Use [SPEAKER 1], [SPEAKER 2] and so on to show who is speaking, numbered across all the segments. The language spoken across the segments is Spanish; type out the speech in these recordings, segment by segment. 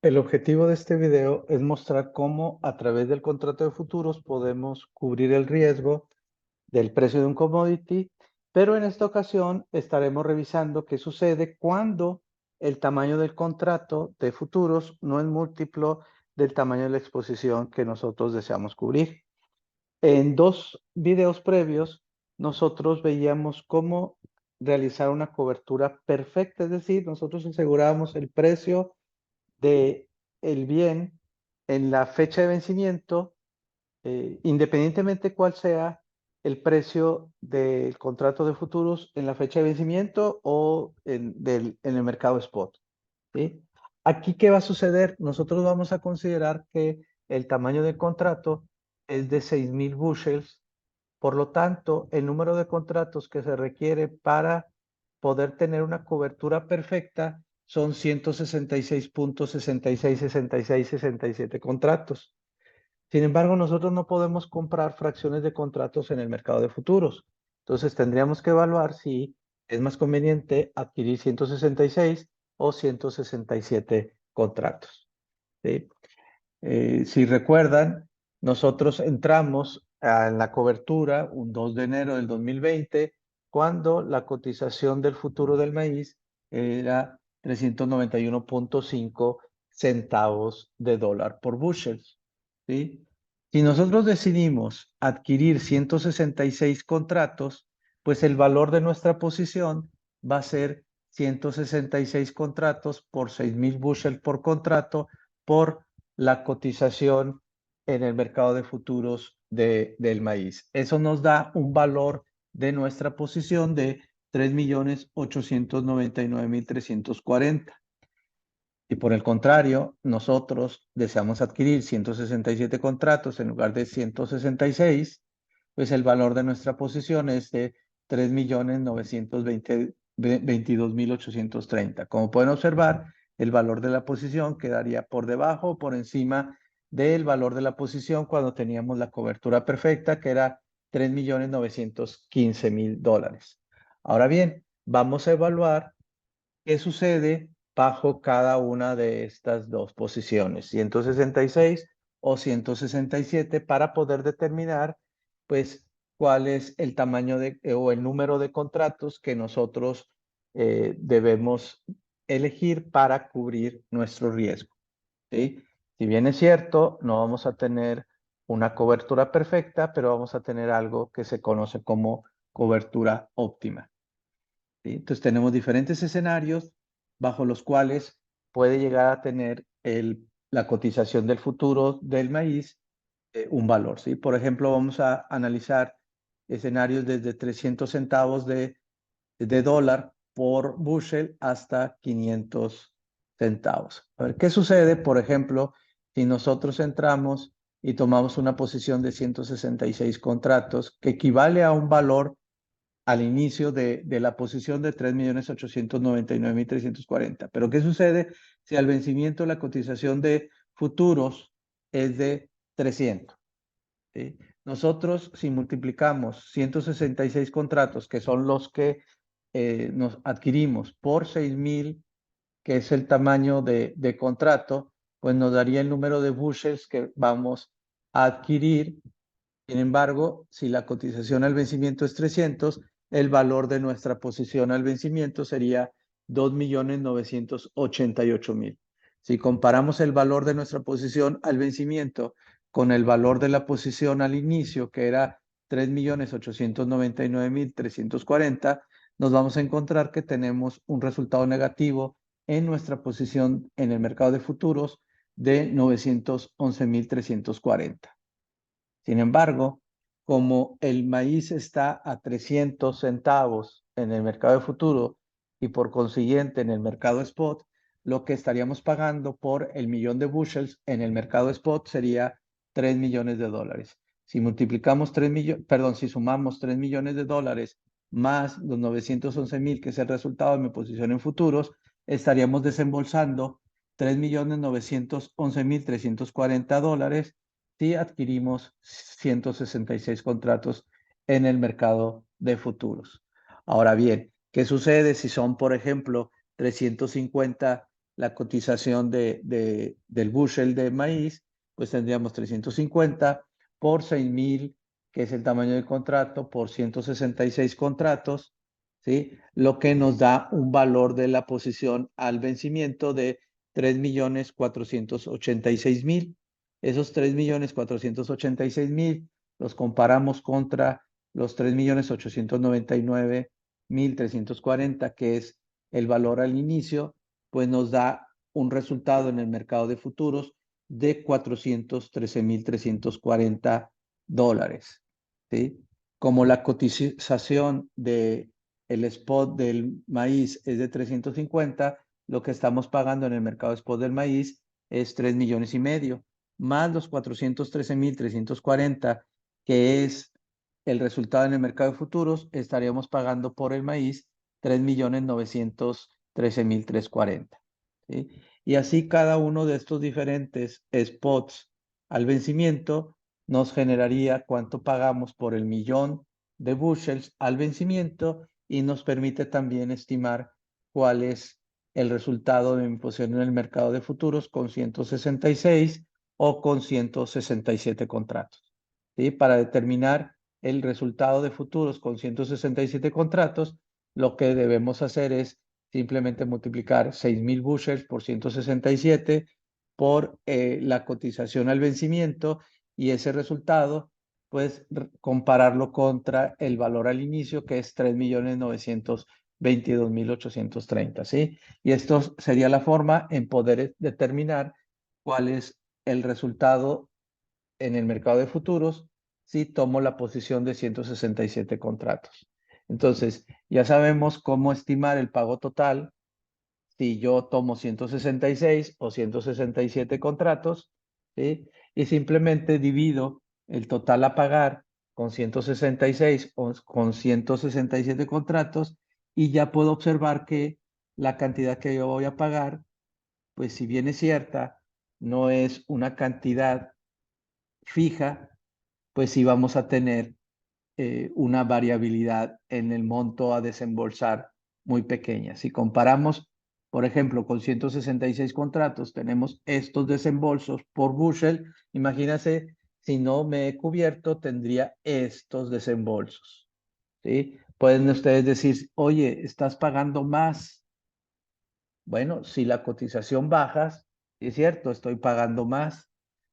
[SPEAKER 1] El objetivo de este video es mostrar cómo a través del contrato de futuros podemos cubrir el riesgo del precio de un commodity, pero en esta ocasión estaremos revisando qué sucede cuando el tamaño del contrato de futuros no es múltiplo del tamaño de la exposición que nosotros deseamos cubrir. En dos videos previos, nosotros veíamos cómo realizar una cobertura perfecta, es decir, nosotros asegurábamos el precio de el bien en la fecha de vencimiento, independientemente cuál sea el precio del contrato de futuros en la fecha de vencimiento o en el mercado spot, ¿sí? Aquí, ¿qué va a suceder? Nosotros vamos a considerar que el tamaño del contrato es de 6,000 bushels. Por lo tanto, el número de contratos que se requiere para poder tener una cobertura perfecta son 166.666667 contratos. Sin embargo, nosotros no podemos comprar fracciones de contratos en el mercado de futuros. Entonces, tendríamos que evaluar si es más conveniente adquirir 166 o 167 contratos, ¿sí? Si recuerdan, nosotros entramos en la cobertura un 2 de enero del 2020, cuando la cotización del futuro del maíz era 391.5 centavos de dólar por bushel, ¿sí? Si nosotros decidimos adquirir 166 contratos, pues el valor de nuestra posición va a ser 166 contratos por 6,000 bushel por contrato por la cotización en el mercado de futuros del maíz. Eso nos da un valor de nuestra posición de 3.899.340. Y por el contrario, nosotros deseamos adquirir 167 contratos en lugar de 166, pues el valor de nuestra posición es de 3.922.830. Como pueden observar, el valor de la posición quedaría por debajo o por encima del valor de la posición cuando teníamos la cobertura perfecta, que era $3.915.000. Ahora bien, vamos a evaluar qué sucede bajo cada una de estas dos posiciones, 166 o 167, para poder determinar, pues, cuál es el tamaño o el número de contratos que nosotros debemos elegir para cubrir nuestro riesgo, ¿sí? Si bien es cierto, no vamos a tener una cobertura perfecta, pero vamos a tener algo que se conoce como cobertura óptima, ¿sí? Entonces tenemos diferentes escenarios bajo los cuales puede llegar a tener la cotización del futuro del maíz un valor, ¿sí? Por ejemplo, vamos a analizar escenarios desde 300 centavos de dólar por bushel hasta 500 centavos. A ver, ¿qué sucede, por ejemplo, si nosotros entramos y tomamos una posición de 166 contratos, que equivale a un valor al inicio de la posición de 3.899.340? Pero ¿qué sucede si al vencimiento la cotización de futuros es de 300? ¿Sí? Nosotros, si multiplicamos 166 contratos, que son los que nos adquirimos, por 6,000, que es el tamaño de contrato, pues nos daría el número de bushels que vamos a adquirir. Sin embargo, si la cotización al vencimiento es 300, el valor de nuestra posición al vencimiento sería 2.988.000. Si comparamos el valor de nuestra posición al vencimiento con el valor de la posición al inicio, que era 3.899.340, nos vamos a encontrar que tenemos un resultado negativo en nuestra posición en el mercado de futuros de 911.340. Sin embargo, como el maíz está a 300 centavos en el mercado de futuro y por consiguiente en el mercado spot, lo que estaríamos pagando por el millón de bushels en el mercado spot sería 3 millones de dólares. Si multiplicamos 3 millones, perdón, si sumamos 3 millones de dólares más los 911.000, que es el resultado de mi posición en futuros, estaríamos desembolsando 3.911.340 dólares si adquirimos 166 contratos en el mercado de futuros. Ahora bien, ¿qué sucede si son, por ejemplo, 350 la cotización del bushel de maíz, pues tendríamos 350 por 6,000, que es el tamaño del contrato, por 166 contratos, ¿sí? Lo que nos da un valor de la posición al vencimiento de 3,486,000. Esos 3,486,000 los comparamos contra los 3,899,340, que es el valor al inicio, pues nos da un resultado en el mercado de futuros de $413,340, ¿sí? Como la cotización del spot del maíz es de 350, lo que estamos pagando en el mercado spot del maíz es 3,5 millones, más los 413,340, que es el resultado en el mercado de futuros, estaríamos pagando por el maíz 3,913,340, ¿sí? Y así cada uno de estos diferentes spots al vencimiento nos generaría cuánto pagamos por el millón de bushels al vencimiento, y nos permite también estimar cuál es el resultado de mi posición en el mercado de futuros con 166 o con 167 contratos, ¿sí? Para determinar el resultado de futuros con 167 contratos, lo que debemos hacer es simplemente multiplicar 6,000 bushels por 167 por la cotización al vencimiento, y ese resultado, pues compararlo contra el valor al inicio, que es 3,922,830, ¿sí? Y esto sería la forma en poder determinar cuál es el resultado en el mercado de futuros si tomo la posición de 167 contratos. Entonces, ya sabemos cómo estimar el pago total si yo tomo 166 o 167 contratos, ¿sí? Y simplemente divido el total a pagar con 166 o con 167 contratos, y ya puedo observar que la cantidad que yo voy a pagar, pues si bien es cierta, no es una cantidad fija, pues sí vamos a tener una variabilidad en el monto a desembolsar muy pequeña. Si comparamos, por ejemplo, con 166 contratos, tenemos estos desembolsos por bushel. Imagínense, si no me he cubierto, tendría estos desembolsos, ¿sí? Pueden ustedes decir, oye, estás pagando más. Bueno, si la cotización baja, es cierto, estoy pagando más,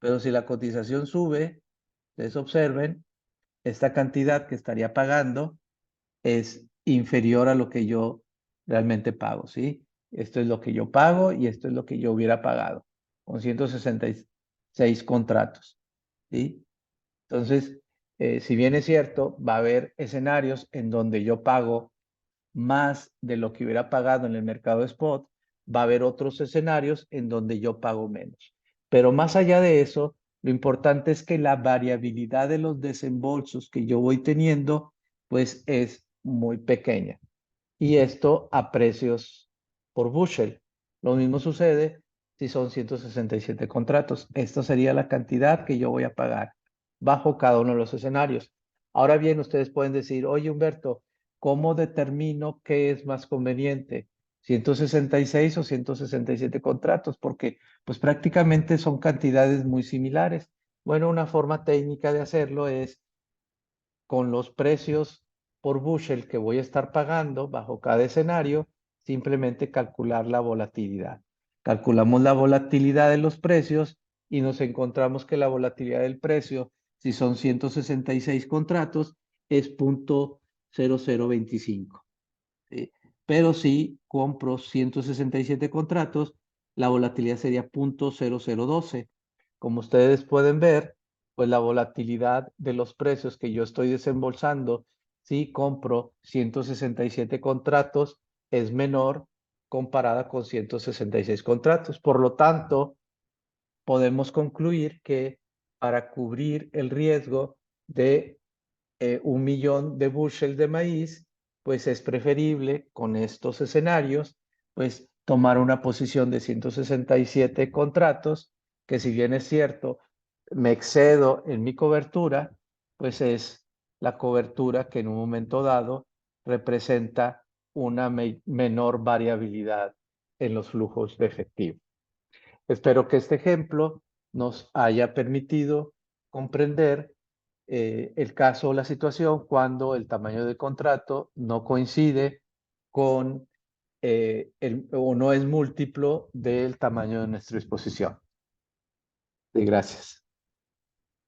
[SPEAKER 1] pero si la cotización sube, ustedes observen, esta cantidad que estaría pagando es inferior a lo que yo realmente pago, ¿sí? Esto es lo que yo pago y esto es lo que yo hubiera pagado con 166 contratos, ¿sí? Entonces, si bien es cierto, va a haber escenarios en donde yo pago más de lo que hubiera pagado en el mercado spot, va a haber otros escenarios en donde yo pago menos. Pero más allá de eso, lo importante es que la variabilidad de los desembolsos que yo voy teniendo, pues es muy pequeña. Y esto a precios por bushel. Lo mismo sucede si son 167 contratos. Esta sería la cantidad que yo voy a pagar bajo cada uno de los escenarios. Ahora bien, ustedes pueden decir, oye Humberto, ¿cómo determino qué es más conveniente? ¿166 o 167 contratos? Porque pues prácticamente son cantidades muy similares. Bueno, una forma técnica de hacerlo es con los precios por bushel que voy a estar pagando bajo cada escenario, simplemente calcular la volatilidad. Calculamos la volatilidad de los precios y nos encontramos que la volatilidad del precio, si son 166 contratos, es 0,0025. ¿Sí? Pero si compro 167 contratos, la volatilidad sería 0,0012. Como ustedes pueden ver, pues la volatilidad de los precios que yo estoy desembolsando si compro 167 contratos es menor comparada con 166 contratos. Por lo tanto, podemos concluir que para cubrir el riesgo de 1 millón de bushel de maíz, pues es preferible con estos escenarios, pues tomar una posición de 167 contratos, que si bien es cierto, me excedo en mi cobertura, pues es la cobertura que en un momento dado representa una menor variabilidad en los flujos de efectivo. Espero que este ejemplo nos haya permitido comprender el caso o la situación cuando el tamaño de contrato no coincide con o no es múltiplo del tamaño de nuestra exposición. Y gracias.